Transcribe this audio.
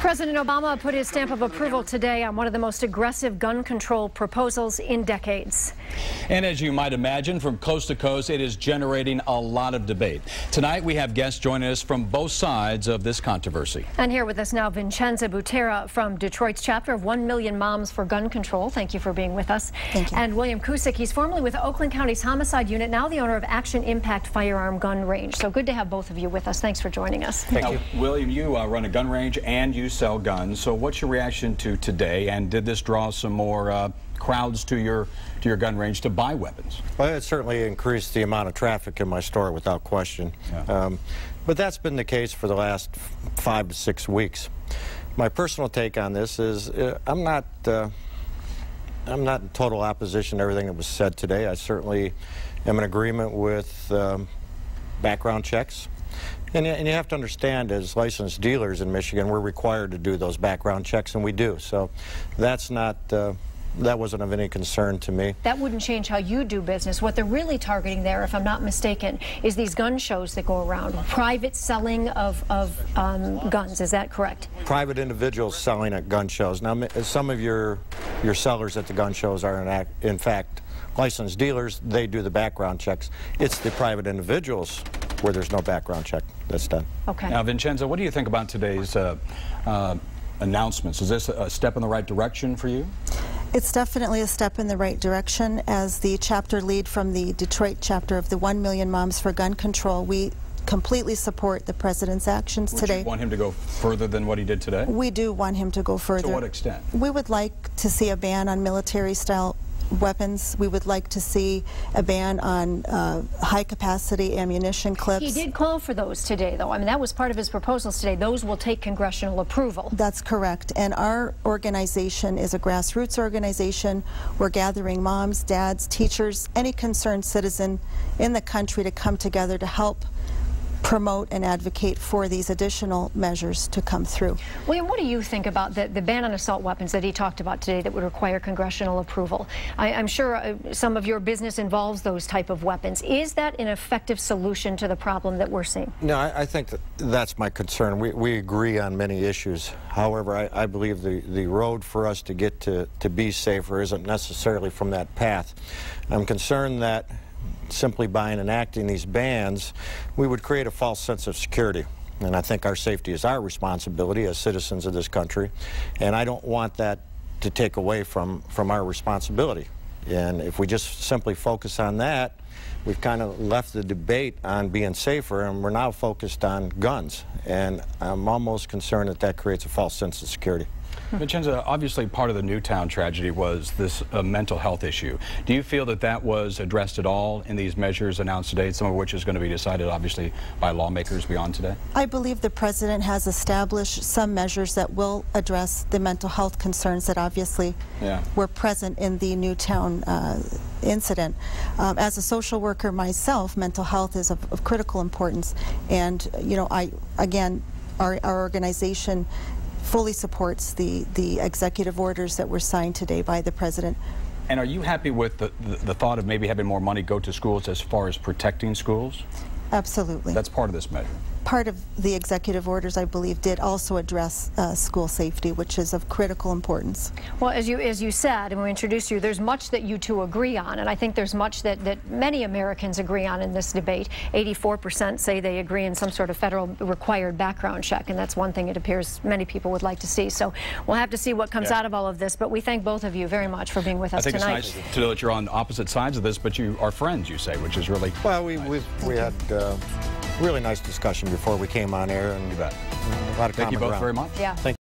President Obama put his stamp of approval today on one of the most aggressive gun control proposals in decades. And as you might imagine, from coast to coast, it is generating a lot of debate. Tonight, we have guests joining us from both sides of this controversy. And here with us now, Vincenza Butera from Detroit's chapter of 1 Million Moms for Gun Control. Thank you for being with us. Thank you. And William Cusick, he's formerly with Oakland County's Homicide Unit, now the owner of Action Impact Firearm Gun Range. So good to have both of you with us. Thanks for joining us. Thank you. William, you run a gun range and you sell guns. So what's your reaction to today? And did this draw some more crowds to your gun range to buy weapons? Well, it certainly increased the amount of traffic in my store without question. Yeah. But that's been the case for the last 5 to 6 weeks. My personal take on this is I'm not in total opposition to everything that was said today. I certainly am in agreement with background checks. And you have to understand, as licensed dealers in Michigan, we're required to do those background checks, and we do. So that's not, that wasn't of any concern to me. That wouldn't change how you do business. What they're really targeting there, if I'm not mistaken, is these gun shows that go around, private selling of guns. Is that correct? Private individuals selling at gun shows. Now, some of your sellers at the gun shows are in fact licensed dealers. They do the background checks. It's the private individuals where there's no background check that's done. Okay. Now, Vincenza, what do you think about today's announcements? Is this a step in the right direction for you? It's definitely a step in the right direction. As the chapter lead from the Detroit chapter of the 1 Million Moms for Gun Control, we completely support the President's actions today. Would you want him to go further than what he did today? We do want him to go further. To what extent? We would like to see a ban on military-style weapons. We would like to see a ban on high-capacity ammunition clips. He did call for those today, though. I mean, that was part of his proposals today. Those will take congressional approval. That's correct. And our organization is a grassroots organization. We're gathering moms, dads, teachers, any concerned citizen in the country to come together to help promote and advocate for these additional measures to come through. William, what do you think about the ban on assault weapons that he talked about today that would require congressional approval? I'm sure some of your business involves those type of weapons. Is that an effective solution to the problem that we're seeing? No, I think that's my concern. We agree on many issues. However, I believe the road for us to get to be safer isn't necessarily from that path. I'm concerned that simply by enacting these bans, we would create a false sense of security. And I think our safety is our responsibility as citizens of this country. And I don't want that to take away from our responsibility. And if we just simply focus on that, we've kind of left the debate on being safer, and we're now focused on guns. And I'm almost concerned that that creates a false sense of security. Vincenza, obviously part of the Newtown tragedy was this mental health issue. Do you feel that that was addressed at all in these measures announced today, some of which is going to be decided obviously by lawmakers beyond today? I believe the President has established some measures that will address the mental health concerns that obviously were present in the Newtown incident. As a social worker myself, mental health is of critical importance, and you know, our organization fully supports the executive orders that were signed today by the President. And are you happy with the thought of maybe having more money go to schools as far as protecting schools? Absolutely. That's part of this measure. Part of the executive orders, I believe, did also address school safety, which is of critical importance. Well, as you said, and when we introduced you, there's much that you two agree on, and I think there's much that many Americans agree on in this debate. 84% say they agree in some sort of federal required background check, and that's one thing it appears many people would like to see. So we'll have to see what comes out of all of this, but we thank both of you very much for being with us tonight. I think it's nice to know that you're on opposite sides of this, but you are friends, you say, which is really well. Nice. We had really nice discussion before we came on air, and you bet. A lot of Thank you both very much. Yeah. Thank